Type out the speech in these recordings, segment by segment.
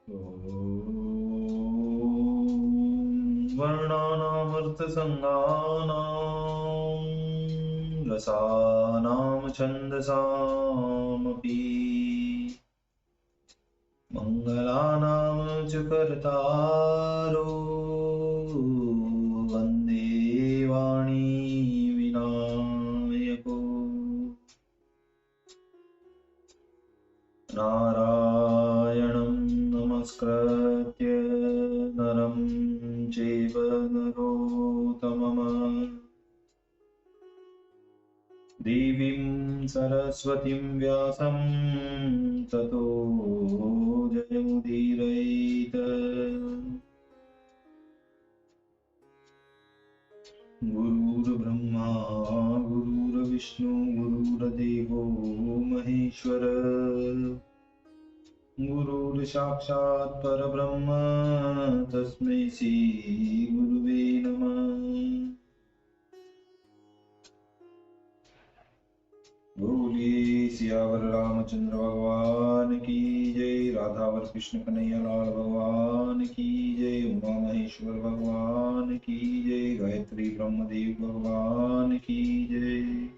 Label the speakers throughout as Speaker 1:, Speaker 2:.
Speaker 1: वर्णानामर्थसङ्गानां रसानां छन्दसामपि मङ्गलानां च कर्तारो वन्दे वाणी विनायको नारायणं नमस्कृत्य नरं चैव नरोत्तमम् देवीं सरस्वतीं व्यासं ततो जयमुदीरयेत्। गुरुर्ब्रह्मा गुरुर्विष्णु गुरुर्देवो महेश्वर गुरुर्साक्षात् परब्रह्म तस्मै श्री गुरुवे नमः। बोलिए सियावर रामचंद्र भगवान की जय, राधावर कृष्ण कन्हैया लाल भगवान की जय, उमा महेश्वर भगवान की जय, गायत्री ब्रह्मदेव भगवान की जय,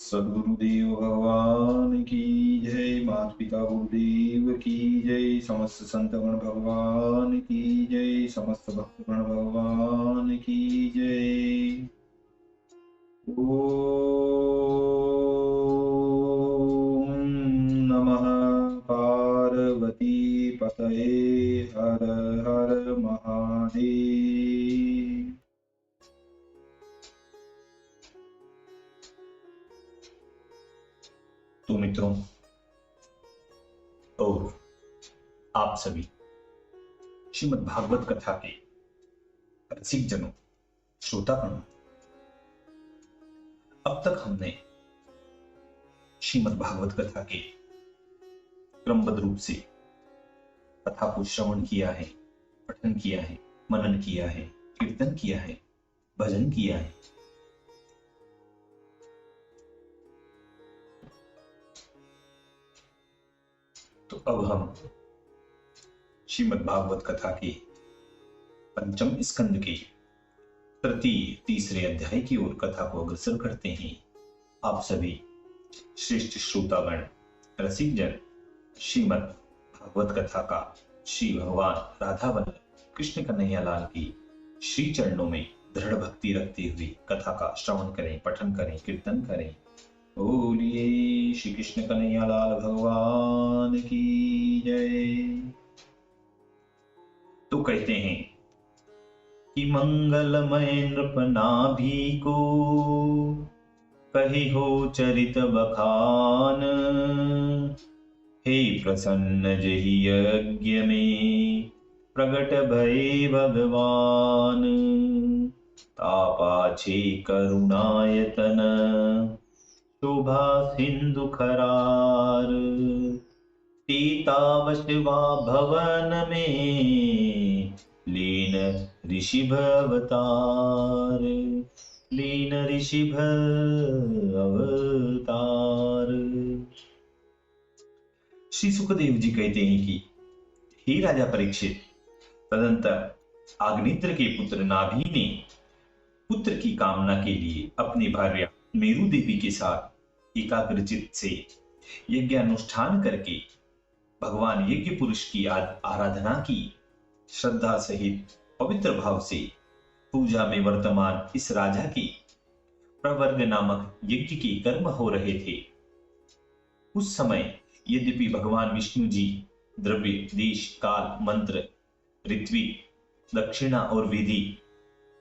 Speaker 1: सद्गुरुदेव भगवान की जय, माता पिता गुरुदेव की जय, समस्त संतगण भगवान की जय, समस्त भक्तगण भगवान की जय। ओम नमः पार्वती पतये हर हर महादेव। तो मित्रों और आप सभी श्रीमद् भागवत कथा के रसिक जनों, श्रोतागणों, अब तक हमने श्रीमद् भागवत कथा के क्रमबद्ध रूप से कथा को श्रवण किया है, पठन किया है, मनन किया है, कीर्तन किया है, भजन किया है। तो अब हम श्रीमद् भागवत कथा के पंचम स्कंद के तृतीय तीसरे अध्याय की ओर कथा को अग्रसर करते हैं। आप सभी श्रेष्ठ श्रोतागण, रसिक जन श्रीमद् भागवत कथा का श्री भगवान राधा वल्लभ कृष्ण कन्हैया लाल की श्री चरणों में दृढ़ भक्ति रखते हुए कथा का श्रवण करें, पठन करें, कीर्तन करें। बोलिए श्री कृष्ण कन्हैया लाल भगवान की जय। तो कहते हैं कि मंगलमय नृपनाभि को कहि हो चरित बखान, हे प्रसन्न जहि यज्ञ में प्रगट भये भगवान, तापाछे करुणायतन शोभा सिंधु खरार, पीतावशवा भवन में लीन ऋषिभ अवतार, लीन ऋषिभ अवतार। श्री सुखदेव जी कहते हैं कि हे राजा परीक्षित, तदंतर आग्नेत्र के पुत्र नाभि ने पुत्र की कामना के लिए अपनी भार्या मेरु देवी के साथ एकाग्रचित से यज्ञानुष्ठान करके भगवान यज्ञ पुरुष की आराधना की। श्रद्धा सहित पवित्र भाव से पूजा में वर्तमान इस राजा की प्रवर्ग नामक यज्ञ के कर्म हो रहे थे। उस समय यद्यपि भगवान विष्णु जी द्रव्य, देश, काल, मंत्र, ऋत्वि, दक्षिणा और विधि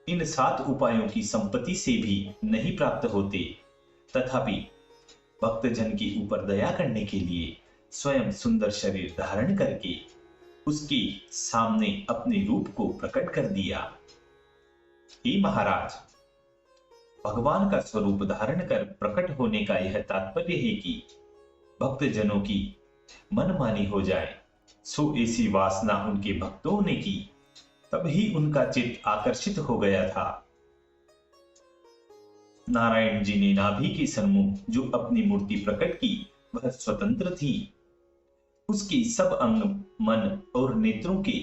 Speaker 1: इन 7 उपायों की संपत्ति से भी नहीं प्राप्त होते, तथापि भक्तजन के ऊपर दया करने के लिए स्वयं सुंदर शरीर धारण करके उसके सामने अपने रूप को प्रकट कर दिया। हे महाराज, भगवान का स्वरूप धारण कर प्रकट होने का यह तात्पर्य है कि भक्तजनों की मनमानी हो जाए। सो ऐसी वासना उनके भक्तों ने की, तभी उनका चित्त आकर्षित हो गया था। नारायण जी ने नाभि के सन्मुख जो अपनी मूर्ति प्रकट की वह स्वतंत्र थी। उसके सब अंग, मन और नेत्रों के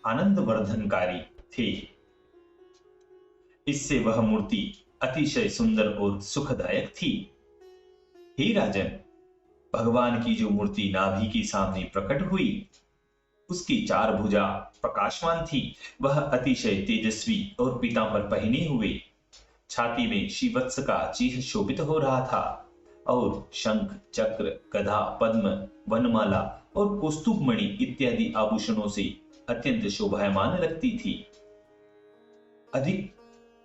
Speaker 1: आनंद वर्धनकारी थे। इससे वह मूर्ति अतिशय सुंदर और सुखदायक थी। हे राजन, भगवान की जो मूर्ति नाभि के सामने प्रकट हुई, उसकी चार भुजा प्रकाशमान थी। वह अतिशय तेजस्वी और पीतांबर पहने हुए, छाती में श्रीवत्स का चिन्ह शोभित हो रहा था और शंख, चक्र, गदा, पद्म, वनमाला और कौस्तुभ मणि इत्यादि आभूषणों से अत्यंत शोभायमान लगती थी। अधिक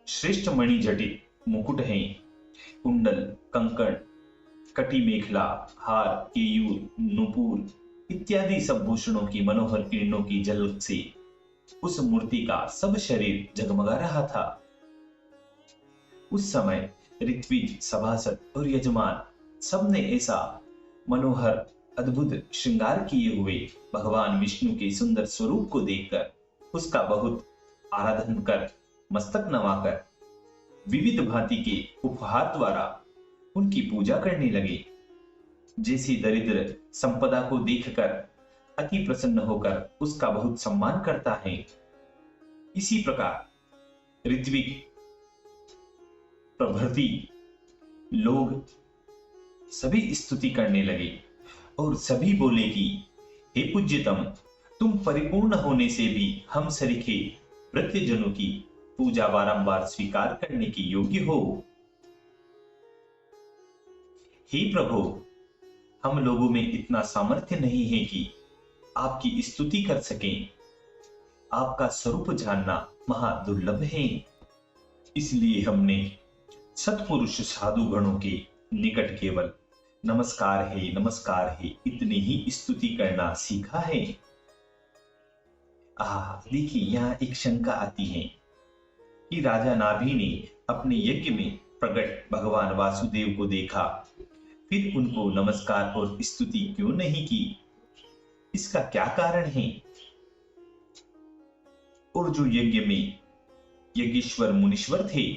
Speaker 1: श्रेष्ठ मणि जटित मुकुट हैं, कुंडल, कंकण, कटी मेखला, हार, केयूर, नुपुर इत्यादि सब भूषणों की मनोहर किरणों की झलक से उस मूर्ति का सब शरीर जगमगा रहा था। उस समय ऋत्विज, सभासद और यजमान सबने ऐसा मनोहर अद्भुत श्रृंगार किए हुए भगवान विष्णु के सुंदर स्वरूप को देखकर उसका बहुत आराधन कर, मस्तक नवाकर विविध भांति के उपहार द्वारा उनकी पूजा करने लगे। जैसी दरिद्र संपदा को देखकर अति प्रसन्न होकर उसका बहुत सम्मान करता है, इसी प्रकार ऋत्विक प्रभृति लोग सभी स्तुति करने लगे और सभी बोले कि हे पूज्यतम, तुम परिपूर्ण होने से भी हम सरीखे भृत्यजनों की पूजा बारंबार स्वीकार करने की योग्य हो। हे प्रभु, हम लोगों में इतना सामर्थ्य नहीं है कि आपकी स्तुति कर सकें। आपका स्वरूप जानना महादुर्लभ है। इसलिए हमने सत्पुरुष साधु गणों के निकट केवल नमस्कार है इतनी ही स्तुति करना सीखा है। देखिए, यहाँ एक शंका आती है कि राजा नाभि ने अपने यज्ञ में प्रकट भगवान वासुदेव को देखा, फिर उनको नमस्कार और स्तुति क्यों नहीं की? इसका क्या कारण है? और जो यज्ञ में यज्ञेश्वर मुनीश्वर थे,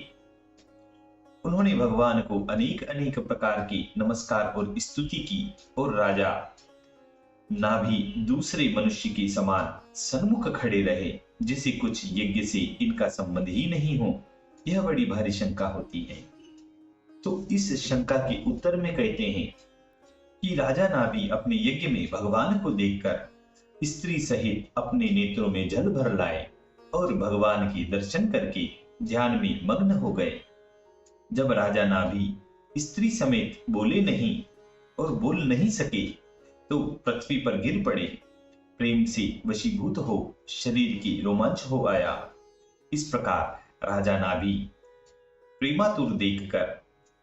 Speaker 1: उन्होंने भगवान को अनेक अनेक प्रकार की नमस्कार और स्तुति की और राजा नाभि दूसरे मनुष्य के समान सन्मुख खड़े रहे, जिसे कुछ यज्ञ से इनका संबंध ही नहीं हो। यह बड़ी भारी शंका होती है। तो इस शंका के उत्तर में कहते हैं कि राजा नाभि अपने यज्ञ में भगवान को देखकर स्त्री सहित अपने नेत्रों में जल भर लाए और भगवान के दर्शन करके ध्यान में मग्न हो गए। जब राजा नाभि स्त्री समेत बोले नहीं और बोल नहीं सके तो पृथ्वी पर गिर पड़े, प्रेम से वशीभूत हो शरीर की रोमांच हो आया। इस प्रकार राजा नाभि प्रेमातुर देखकर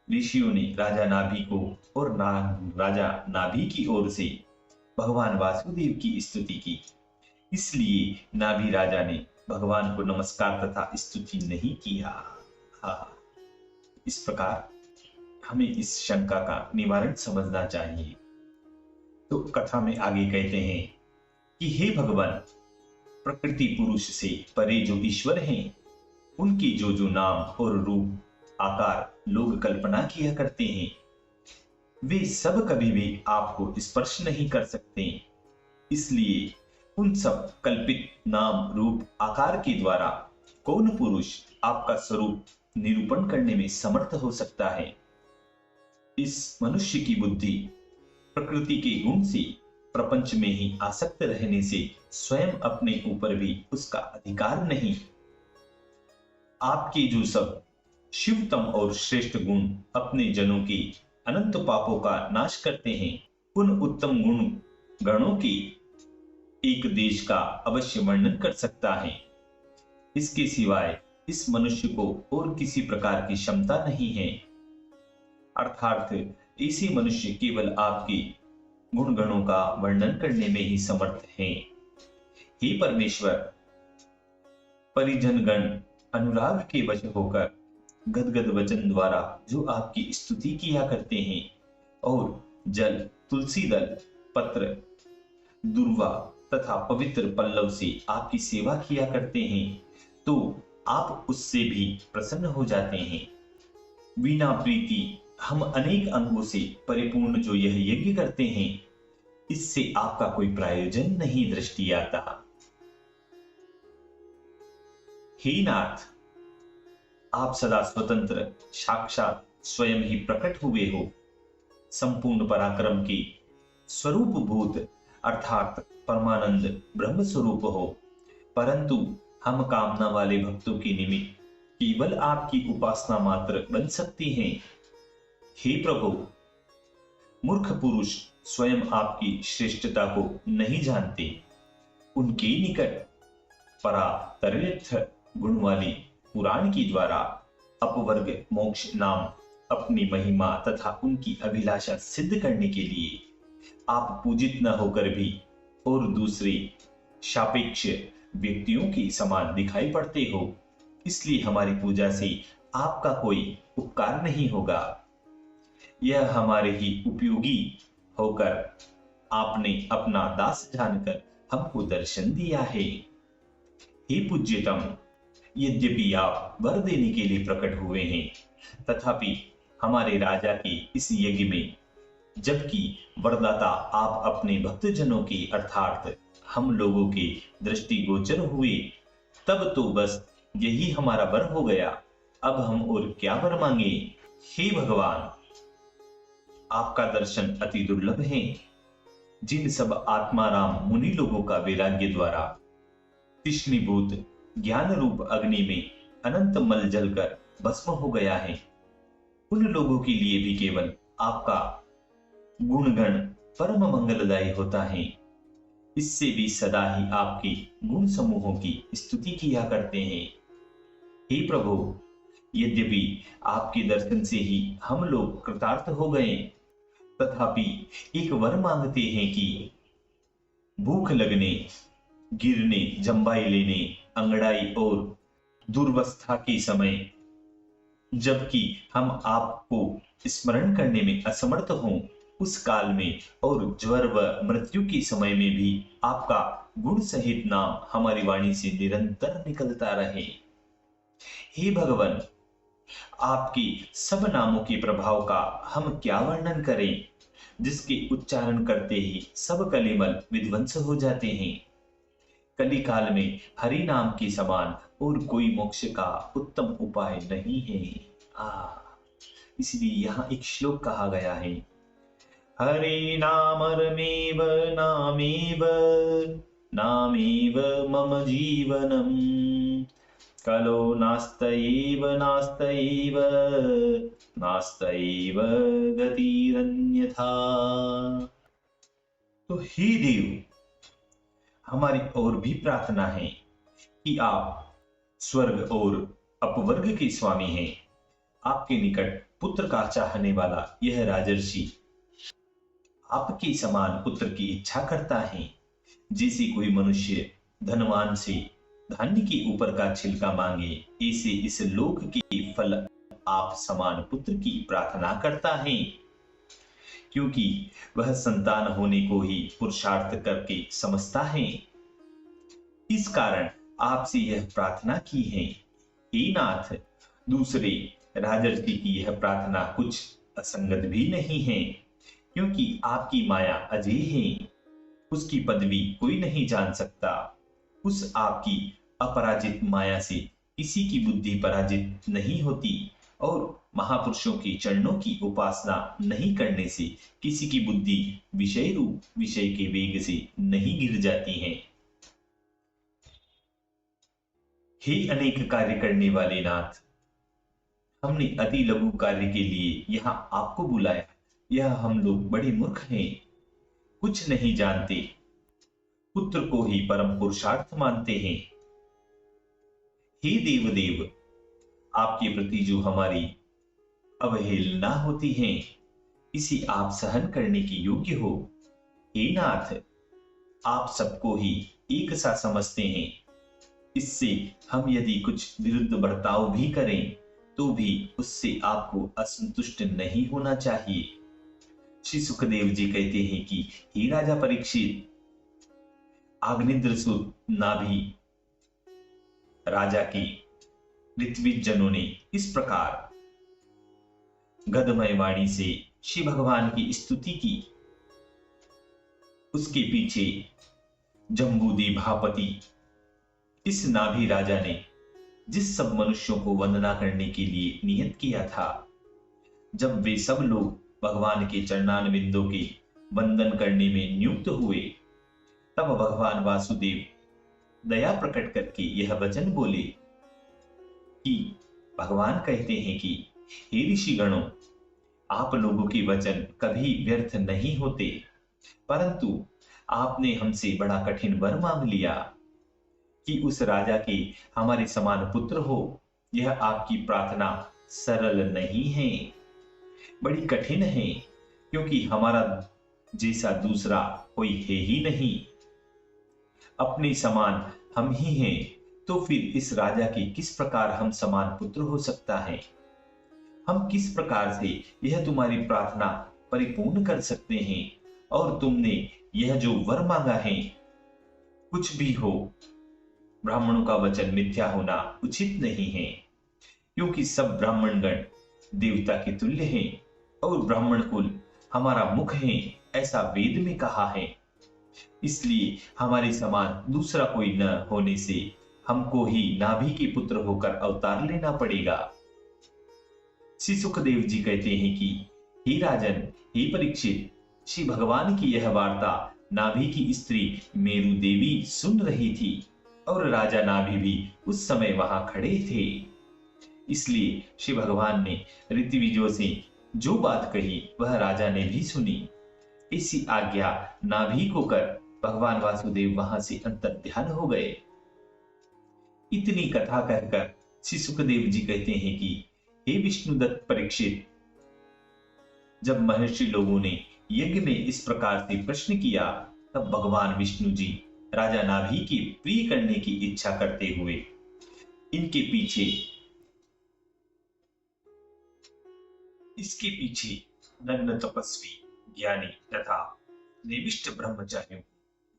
Speaker 1: ऋषियों ने राजा नाभि को और राजा नाभि की ओर से भगवान वासुदेव की स्तुति की। इसलिए नाभि राजा ने भगवान को नमस्कार तथा स्तुति नहीं किया। इस प्रकार हमें इस शंका का निवारण समझना चाहिए। तो कथा में आगे कहते हैं कि हे भगवान, प्रकृति पुरुष से परे जो ईश्वर हैं, उनकी जो जो नाम और रूप आकार लोग कल्पना किया करते हैं, वे सब कभी भी आपको स्पर्श नहीं कर सकते। इसलिए उन सब कल्पित नाम रूप आकार के द्वारा कौन पुरुष आपका स्वरूप निरूपण करने में समर्थ हो सकता है? इस मनुष्य की बुद्धि प्रकृति के गुण से प्रपंच में ही आसक्त रहने से स्वयं अपने ऊपर भी उसका अधिकार नहीं। आपके जो सब शिवतम और श्रेष्ठ गुण अपने जनों के अनंत पापों का नाश करते हैं, उन उत्तम गुण गणों के एक देश का अवश्य वर्णन कर सकता है। इसके सिवाय इस मनुष्य को और किसी प्रकार की क्षमता नहीं है। अर्थात ऐसे मनुष्य केवल आपके गुण गणों का वर्णन करने में ही समर्थ हैं। हे परमेश्वर, परिजन गण अनुराग के वश होकर गदगद वचन द्वारा जो आपकी स्तुति किया करते हैं और जल, तुलसी दल, पत्र, दुर्वा तथा पवित्र पल्लव से आपकी सेवा किया करते हैं, तो आप उससे भी प्रसन्न हो जाते हैं। बिना प्रीति हम अनेक अंगों से परिपूर्ण जो यह यज्ञ करते हैं, इससे आपका कोई प्रयोजन नहीं दृष्टि आता। हे नाथ, आप सदा स्वतंत्र साक्षात स्वयं ही प्रकट हुए हो, संपूर्ण पराक्रम के स्वरूप भूत अर्थात परमानंद ब्रह्म स्वरूप हो, परंतु हम कामना वाले भक्तों के निमित्त केवल आपकी उपासना मात्र बन सकती हैं। हे प्रभु, मूर्ख पुरुष स्वयं आपकी श्रेष्ठता को नहीं जानते, उनके निकट परातरयथ गुण वाली पुराण के द्वारा अपवर्ग मोक्ष नाम अपनी महिमा तथा उनकी अभिलाषा सिद्ध करने के लिए आप पूजित न होकर भी और दूसरे सापेक्ष व्यक्तियों के समान दिखाई पड़ते हो, इसलिए हमारी पूजा से आपका कोई उपकार नहीं होगा। यह हमारे ही उपयोगी होकर आपने अपना दास जानकर हमको दर्शन दिया है। हे पूज्यतम, यद्यपि आप वर देने के लिए प्रकट हुए हैं, तथापि हमारे राजा के इस यज्ञ में जबकि वरदाता आप अपने भक्तजनों के अर्थात हम लोगों के दृष्टिगोचर हुए, तब तो बस यही हमारा वर हो गया। अब हम और क्या वर मांगे। हे भगवान, आपका दर्शन अति दुर्लभ है। जिन सब आत्माराम मुनि लोगों का वैराग्य द्वारा तिष्णीभूत ज्ञान रूप अग्नि में अनंत मल जलकर भस्म हो गया है, उन लोगों के लिए भी केवल आपका गुणगण परम मंगलदायी होता है। इससे भी सदा ही आपके गुण समूहों की स्तुति किया करते हैं। हे प्रभु, यद्यपि आपके दर्शन से ही हम लोग कृतार्थ हो गए, तथापि एक वर मांगते हैं कि भूख लगने, गिरने, जम्बाई लेने, अंगड़ाई और दुर्वस्था के समय, जबकि हम आपको स्मरण करने में असमर्थ हों, उस काल में और ज्वर व मृत्यु के समय में भी आपका गुण सहित नाम हमारी वाणी से निरंतर निकलता रहे। हे भगवान, आपके सब नामों के प्रभाव का हम क्या वर्णन करें, जिसके उच्चारण करते ही सब कलिमल विध्वंस हो जाते हैं। कली काल में हरि नाम के समान और कोई मोक्ष का उत्तम उपाय नहीं है। इसलिए यहाँ एक श्लोक कहा गया है, हरे नामरमेव नामेव नामेव मम जीवनम कलो नास्तएव नास्तएव नास्तएव गतिरन्यथा। तो हे देव, हमारी और भी प्रार्थना है कि आप स्वर्ग और अपवर्ग के स्वामी हैं। आपके निकट पुत्र का चाहने वाला यह राजर्षि आपके समान पुत्र की इच्छा करता है। जैसे कोई मनुष्य धनवान से धान्य के ऊपर का छिलका मांगे, ऐसे इस लोक के फल आप समान पुत्र की प्रार्थना करता है, क्योंकि वह संतान होने को ही पुरुषार्थ करके समझता है। इस कारण आपसे यह प्रार्थना की है। हे नाथ, दूसरे राजर्षि की यह प्रार्थना कुछ असंगत भी नहीं है, क्योंकि आपकी माया अजय है, उसकी पदवी कोई नहीं जान सकता। उस आपकी अपराजित माया से किसी की बुद्धि पराजित नहीं होती, और महापुरुषों के चरणों की उपासना नहीं करने से किसी की बुद्धि विषय रूप विषय के वेग से नहीं गिर जाती है। हे अनेक कार्य करने वाले नाथ, हमने अति लघु कार्य के लिए यहाँ आपको बुलाया। यह हम लोग बड़े मूर्ख हैं, कुछ नहीं जानते, पुत्र को ही परम पुरुषार्थ मानते हैं। हे देवदेव, आपके प्रति जो हमारी अवहेलना होती है, इसे आप सहन करने के योग्य हो। हे नाथ, आप सबको ही एक सा समझते हैं, इससे हम यदि कुछ विरुद्ध बर्ताव भी करें तो भी उससे आपको असंतुष्ट नहीं होना चाहिए। श्री सुखदेव जी कहते हैं कि हे राजा परीक्षित, आग्निद्रसुत नाभि राजा की ऋत्विज जनों ने इस प्रकार गदमय वाणी से श्री भगवान की स्तुति की। उसके पीछे जम्बूद्वीपापति इस नाभि राजा ने जिस सब मनुष्यों को वंदना करने के लिए नियत किया था, जब वे सब लोग भगवान के चरणारविंदों के वंदन करने में नियुक्त हुए, तब भगवान वासुदेव दया प्रकट करके यह वचन बोले कि भगवान कहते हैं कि हे ऋषिगणों, आप लोगों के वचन कभी व्यर्थ नहीं होते, परंतु आपने हमसे बड़ा कठिन वर मांग लिया कि उस राजा के हमारे समान पुत्र हो। यह आपकी प्रार्थना सरल नहीं है, बड़ी कठिन है, क्योंकि हमारा जैसा दूसरा कोई है ही नहीं। अपने समान हम ही हैं, तो फिर इस राजा के किस प्रकार हम समान पुत्र हो सकता है? हम किस प्रकार से यह तुम्हारी प्रार्थना परिपूर्ण कर सकते हैं? और तुमने यह जो वर मांगा है, कुछ भी हो, ब्राह्मणों का वचन मिथ्या होना उचित नहीं है, क्योंकि सब ब्राह्मणगण देवता के तुल्य हैं और ब्राह्मण कुल हमारा मुख है, ऐसा वेद में कहा है। इसलिए हमारे समान दूसरा कोई न होने से हमको ही नाभि के पुत्र होकर अवतार लेना पड़ेगा। श्री सुखदेव जी कहते हैं कि हे राजन, हे परीक्षित, श्री भगवान की यह वार्ता नाभि की स्त्री मेरु देवी सुन रही थी और राजा नाभि भी उस समय वहां खड़े थे। इसलिए श्री भगवान ने ऋत्विजों से जो बात कही वह राजा ने भी सुनी। इसी आज्ञा नाभि को कर भगवान वासुदेव वहां से अंतर्ध्यान हो गए। इतनी कथा कहकर श्री सुखदेव जी कहते हैं कि हे विष्णुदत्त परीक्षित, जब महर्षि लोगों ने यज्ञ में इस प्रकार से प्रश्न किया, तब भगवान विष्णु जी राजा नाभि की प्रिय करने की इच्छा करते हुए इसके पीछे नग्न तपस्वी, ज्ञानी तथा निविष्ट ब्रह्मचारियों को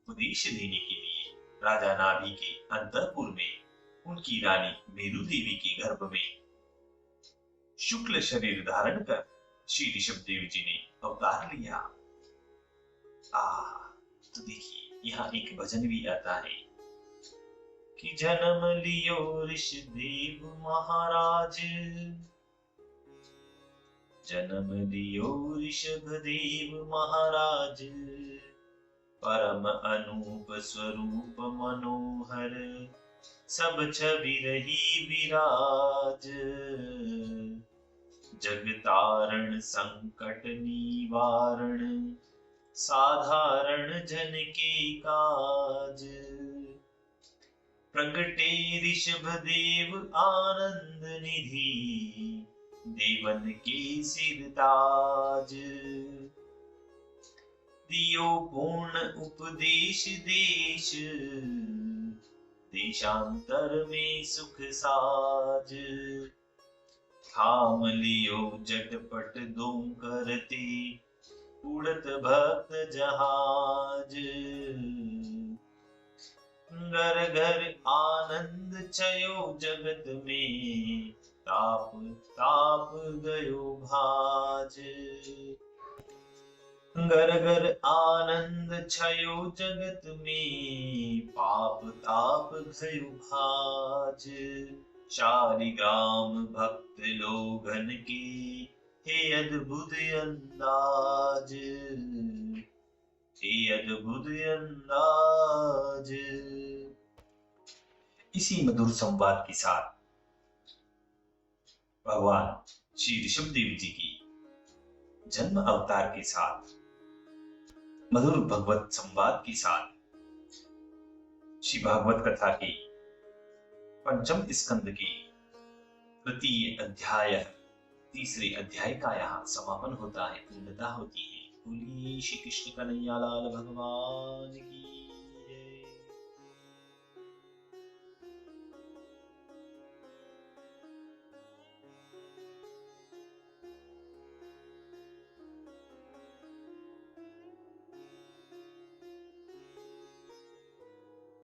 Speaker 1: उपदेश देने के लिए राजा नाभि के अंतःपुर में उनकी रानी मेरु देवी के गर्भ में शुक्ल शरीर धारण कर श्री ऋषभ देव जी ने अवतार लिया। तो देखिए यहाँ एक भजन भी आता है कि जन्म लियो ऋषदेव महाराज, जन्म लियो ऋषभ देव महाराज, परम अनूप स्वरूप मनोहर, सब छवि रही विराज, जगतारण संकट निवारण, साधारण जन के काज, प्रगटे ऋषभ देव आनंद निधि, देवन के सिर ताज, दियो पूर्ण उपदेश देश, देशांतर में सुख साज, थाम लियो जटपट दो करते, उड़त भक्त जहाज, घर घर आनंद छयो जगत में, ताप ताप गयो भाज, घर घर आनंद छयो जगत में, पाप ताप गयो भाज, शालिग्राम भक्त लोगन के, हे अद्भुत अंदाज, हे अद्भुत अंदाज। इसी मधुर संवाद के साथ भगवान श्री ऋषभदेव जी की जन्म अवतार के साथ, मधुर भगवत संवाद के साथ, श्री भागवत कथा के पंचम स्कंद के तृतीय अध्याय, तीसरे अध्याय का यहाँ समापन होता है, पूर्णता होती है। बोलिए श्री कृष्ण कन्हैया लाल भगवान की।